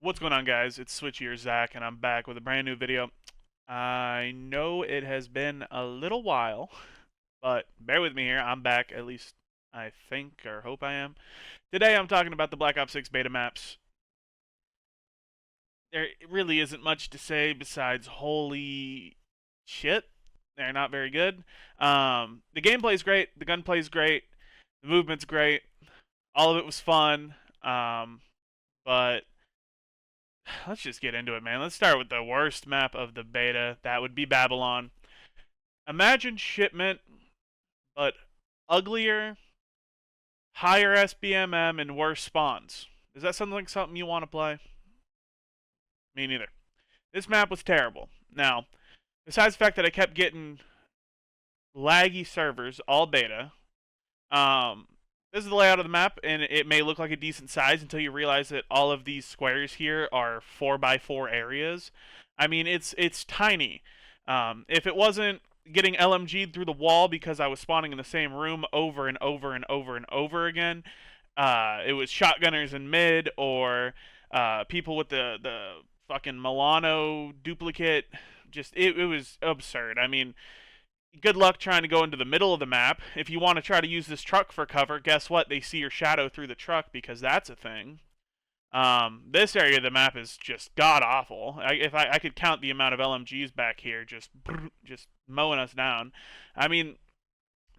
What's going on, guys? It's Switchy or Zach, and I'm back with a brand new video. I know it has been a little while, but bear with me here. I'm back, at least I think or hope I am. Today I'm talking about the Black Ops 6 beta maps. There really isn't much to say besides holy shit. They're not very good. The gameplay's great, the gunplay's great, the movement's great. All of it was fun. But let's just get into it, man. Let's start with the worst map of the beta. That would be Babylon. Imagine Shipment, but uglier, higher SBMM, and worse spawns. Is that something like something you want to play? Me neither. This map was terrible. Now, besides the fact that I kept getting laggy servers all beta, um, this is the layout of the map, and it may look like a decent size until you realize that all of these squares here are 4x4 areas. I mean, it's tiny. If it wasn't getting LMG'd through the wall because I was spawning in the same room over and over and over and over again, it was shotgunners in mid or people with the fucking Milano duplicate. Just it was absurd. I mean, good luck trying to go into the middle of the map. If you want to try to use this truck for cover, guess what? They see your shadow through the truck because that's a thing. This area of the map is just god awful. If I could count the amount of LMGs back here, just mowing us down. I mean,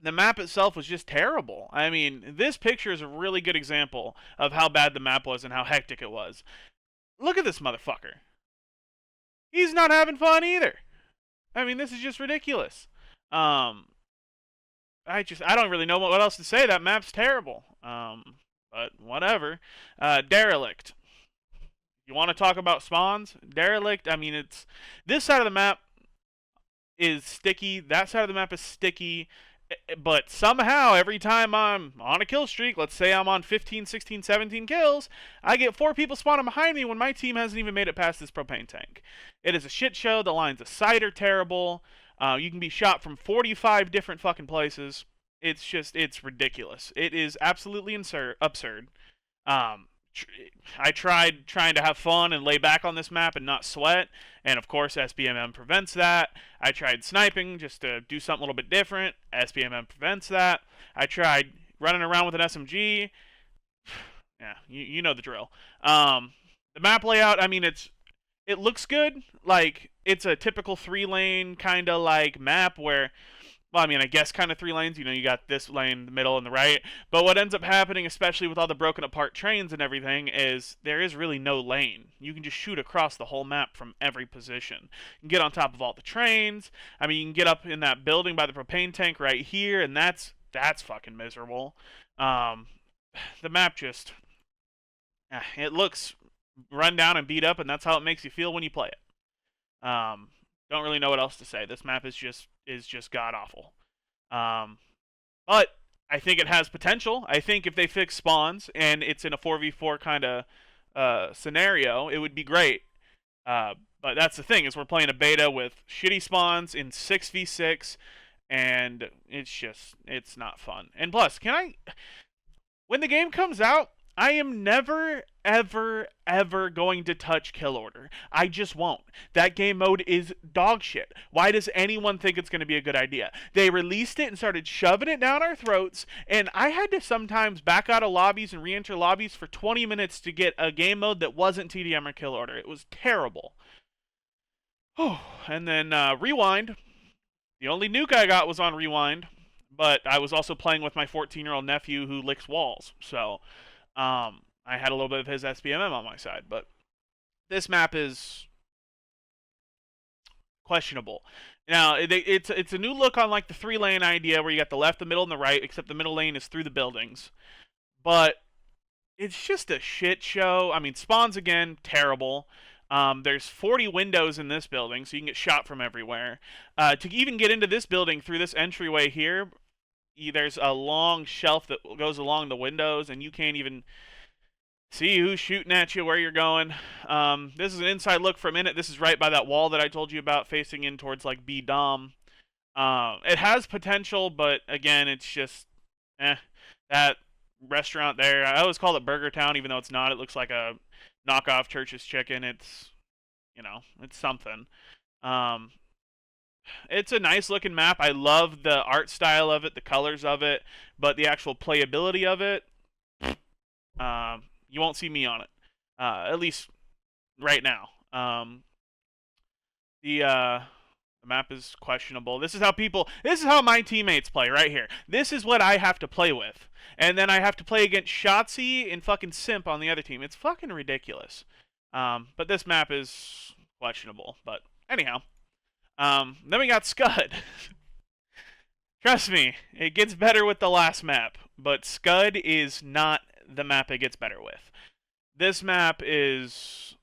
the map itself was just terrible. I mean, this picture is a really good example of how bad the map was and how hectic it was. Look at this motherfucker. He's not having fun either. I mean, this is just ridiculous. Um, I don't really know what else to say. That map's terrible. But whatever. Derelict. You want to talk about spawns? Derelict. I mean, it's this side of the map is sticky. That side of the map is sticky. But somehow, every time I'm on a kill streak, let's say I'm on 15, 16, 17 kills, I get 4 people spawning behind me when my team hasn't even made it past this propane tank. It is a shit show. The lines of sight are terrible. You can be shot from 45 different fucking places. It's ridiculous. It is absolutely absurd. Um, I tried trying to have fun and lay back on this map and not sweat, and of course SBMM prevents that. I tried sniping just to do something a little bit different. SBMM prevents that. I tried running around with an SMG. Yeah, you know the drill. The map layout, I mean, it looks good. Like it's a typical 3-lane kind of like map where, well, I mean, I guess kind of 3 lanes. You know, you got this lane, the middle, and the right. But what ends up happening, especially with all the broken apart trains and everything, is there is really no lane. You can just shoot across the whole map from every position. You can get on top of all the trains. I mean, you can get up in that building by the propane tank right here, and that's fucking miserable. Um, the map just it looks run down and beat up, and that's how it makes you feel when you play it. Don't really know what else to say. This map is just god awful. Um, but I think it has potential. I think if they fix spawns and it's in a 4v4 kind of scenario, it would be great. But that's the thing is we're playing a beta with shitty spawns in 6v6, and it's not fun. And plus, when the game comes out, I am never, ever, ever going to touch Kill Order. I just won't. That game mode is dog shit. Why does anyone think it's going to be a good idea? They released it and started shoving it down our throats, and I had to sometimes back out of lobbies and re-enter lobbies for 20 minutes to get a game mode that wasn't TDM or Kill Order. It was terrible. Oh, and then Rewind. The only nuke I got was on Rewind, but I was also playing with my 14-year-old nephew who licks walls, so I had a little bit of his SBMM on my side, but this map is questionable. Now it's a new look on like the 3-lane idea where you got the left, the middle, and the right, except the middle lane is through the buildings. But it's just a shit show. I mean, spawns again, terrible. There's 40 windows in this building, so you can get shot from everywhere. To even get into this building through this entryway here, there's a long shelf that goes along the windows, and you can't even see who's shooting at you, where you're going. This is an inside look from in it. This is right by that wall that I told you about, facing in towards like B Dom. It has potential, but again, it's just, that restaurant there. I always call it Burger Town, even though it's not. It looks like a knockoff Church's Chicken. It's, it's something. Um, it's a nice looking map. I love the art style of it, the colors of it, but the actual playability of it, you won't see me on it, at least right now. The map is questionable. This is how my teammates play right here. This is what I have to play with. And then I have to play against Shotzzy and fucking Simp on the other team. It's fucking ridiculous. But this map is questionable. But anyhow, then we got Scud. Trust me, it gets better with the last map. But Scud is not the map it gets better with. This map is...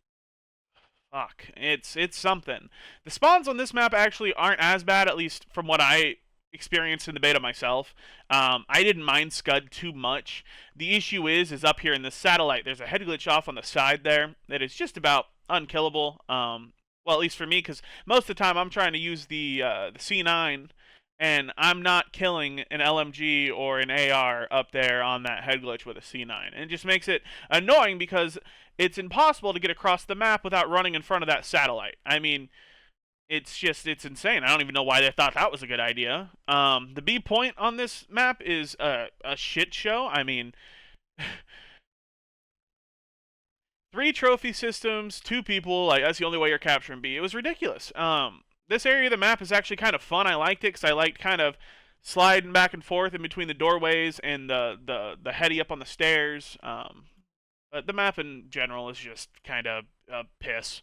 fuck. It's something. The spawns on this map actually aren't as bad, at least from what I experienced in the beta myself. I didn't mind Scud too much. The issue is up here in the satellite, there's a head glitch off on the side there that is just about unkillable. Well, at least for me, because most of the time I'm trying to use the C9, and I'm not killing an LMG or an AR up there on that head glitch with a C9. And it just makes it annoying because it's impossible to get across the map without running in front of that satellite. I mean, it's insane. I don't even know why they thought that was a good idea. The B point on this map is a shit show. I mean, 3 trophy systems, 2 people, like that's the only way you're capturing B. It was ridiculous. This area of the map is actually kind of fun. I liked it because I liked kind of sliding back and forth in between the doorways and the heady up on the stairs. But the map in general is just kind of piss.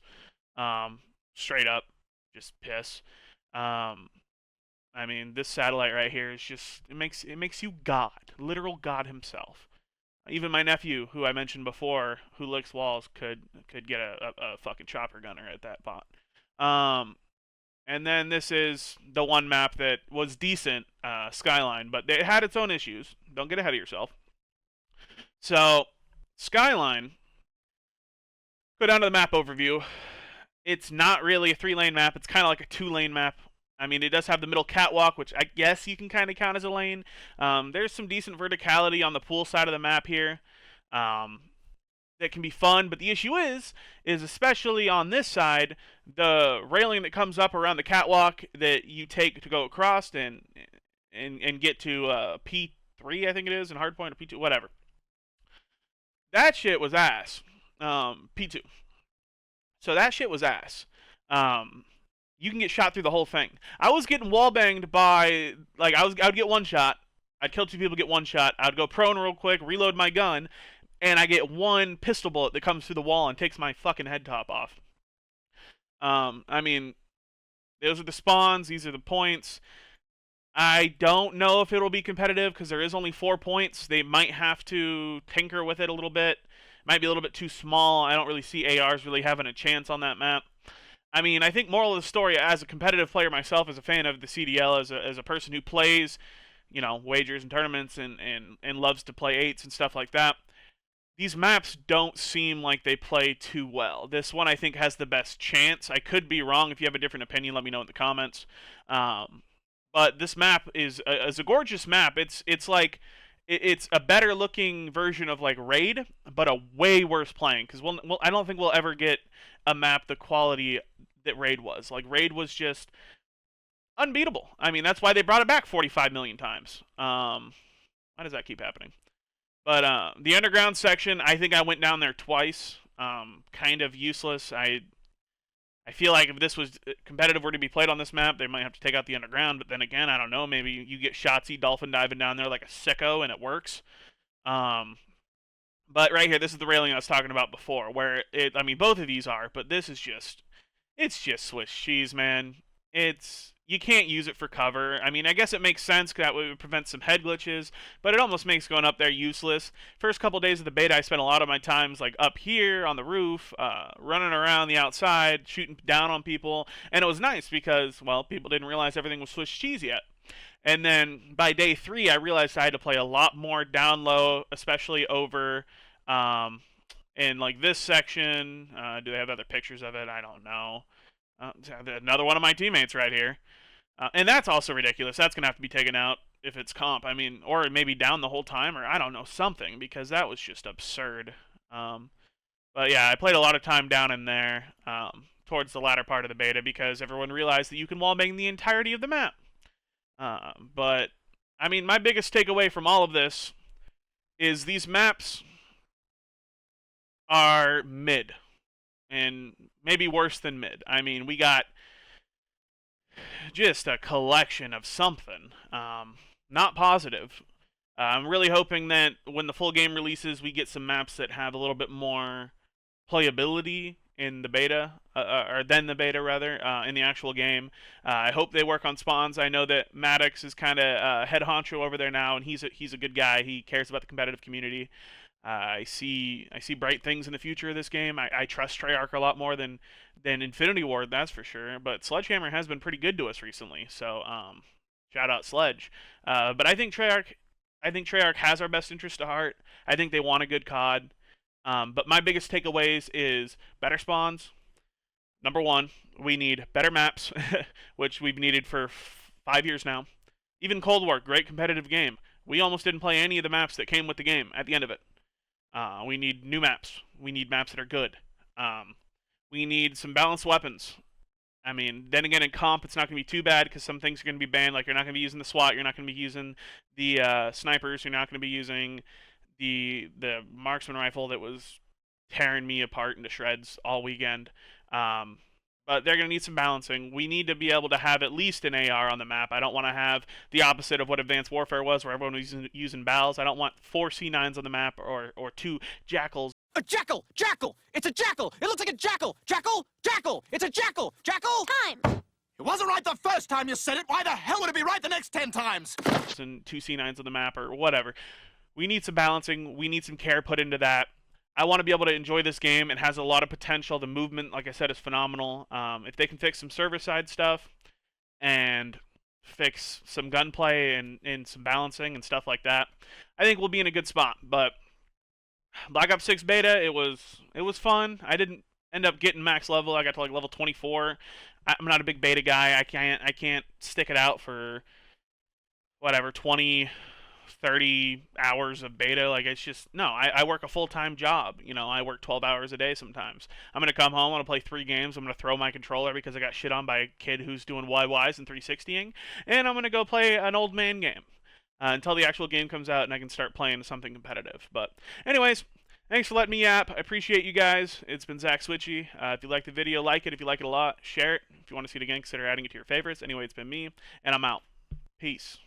Straight up, just piss. I mean, this satellite right here is just it makes you God, literal God himself. Even my nephew, who I mentioned before, who licks walls, could get a fucking chopper gunner at that pot. And then this is the one map that was decent, Skyline, but it had its own issues. Don't get ahead of yourself. So, Skyline, go down to the map overview. It's not really a 3-lane map. It's kind of like a 2-lane map. I mean, it does have the middle catwalk, which I guess you can kind of count as a lane. There's some decent verticality on the pool side of the map here. That can be fun, but the issue is especially on this side, the railing that comes up around the catwalk that you take to go across and get to P3, I think it is, in Hardpoint, or P2, whatever. That shit was ass. P2. So that shit was ass. You can get shot through the whole thing. I was getting wallbanged by, like, I would get one shot. I'd kill 2 people, get one shot. I'd go prone real quick, reload my gun, and I get one pistol bullet that comes through the wall and takes my fucking head top off. I mean, those are the spawns. These are the points. I don't know if it'll be competitive because there is only 4 points. They might have to tinker with it a little bit. Might be a little bit too small. I don't really see ARs really having a chance on that map. I mean, I think moral of the story, as a competitive player myself, as a fan of the CDL, as a person who plays, wagers and tournaments and loves to play 8s and stuff like that, these maps don't seem like they play too well. This one, I think, has the best chance. I could be wrong. If you have a different opinion, let me know in the comments. But this map is a gorgeous map. It's like it's a better looking version of like Raid, but a way worse playing. Because I don't think we'll ever get a map the quality that Raid was. Like Raid was just unbeatable. I mean, that's why they brought it back 45 million times. Why does that keep happening? But the underground section, I think I went down there twice. Kind of useless. I feel like if this was competitive were to be played on this map, they might have to take out the underground. But then again, I don't know. Maybe you get Shotzzy dolphin diving down there like a sicko and it works. But right here, this is the railing I was talking about before, where I mean, both of these are, but this is it's just Swiss cheese, man. You can't use it for cover. I mean, I guess it makes sense because that would prevent some head glitches, but it almost makes going up there useless. First couple days of the beta, I spent a lot of my times like up here on the roof, running around the outside, shooting down on people, and it was nice because, well, people didn't realize everything was Swiss cheese yet. And then by day 3, I realized I had to play a lot more down low, especially over in like this section. Do they have other pictures of it? I don't know. Another one of my teammates right here. And that's also ridiculous. That's going to have to be taken out if it's comp. I mean, or maybe down the whole time, or I don't know, something, because that was just absurd. But yeah, I played a lot of time down in there towards the latter part of the beta because everyone realized that you can wallbang the entirety of the map. But, I mean, my biggest takeaway from all of this is these maps are mid, and maybe worse than mid. I mean, we got just a collection of something. Not positive. I'm really hoping that when the full game releases, we get some maps that have a little bit more playability in the beta, or than the beta rather, in the actual game. I hope they work on spawns. I know that Maddox is kind of head honcho over there now, and he's a good guy. He cares about the competitive community. I see bright things in the future of this game. I trust Treyarch a lot more than Infinity Ward, that's for sure. But Sledgehammer has been pretty good to us recently, so shout out Sledge. But I think Treyarch has our best interest at heart. I think they want a good COD. But my biggest takeaways is better spawns. Number one, we need better maps, which we've needed for 5 years now. Even Cold War, great competitive game. We almost didn't play any of the maps that came with the game at the end of it. We need new maps. We need maps that are good. We need some balanced weapons. I mean, then again, in comp, it's not going to be too bad because some things are going to be banned. Like, you're not going to be using the SWAT. You're not going to be using the snipers. You're not going to be using the marksman rifle that was tearing me apart into shreds all weekend. But they're going to need some balancing. We need to be able to have at least an AR on the map. I don't want to have the opposite of what Advanced Warfare was, where everyone was using BALs. I don't want 4 C9s on the map or 2 Jackals. A jackal! Jackal! It's a jackal! It looks like a jackal! Jackal! Jackal! It's a jackal! Jackal! Time! It wasn't right the first time you said it. Why the hell would it be right the next 10 times? And 2 C9s on the map or whatever. We need some balancing. We need some care put into that. I want to be able to enjoy this game. It has a lot of potential. The movement, like I said, is phenomenal. If they can fix some server-side stuff and fix some gunplay and some balancing and stuff like that, I think we'll be in a good spot. But Black Ops 6 beta, it was fun. I didn't end up getting max level. I got to like level 24. I'm not a big beta guy. I can't stick it out for whatever 20, 30 hours of beta. Like, it's just no. I work a full-time job. You know, I work 12 hours a day sometimes. I'm gonna come home. I'm gonna play 3 games. I'm gonna throw my controller because I got shit on by a kid who's doing YYs and 360ing, and I'm gonna go play an old man game. Until the actual game comes out and I can start playing something competitive. But anyways, thanks for letting me yap. I appreciate you guys. It's been Zach Switchy. If you like the video, like it. If you like it a lot, share it. If you want to see it again, consider adding it to your favorites. Anyway, it's been me, and I'm out. Peace.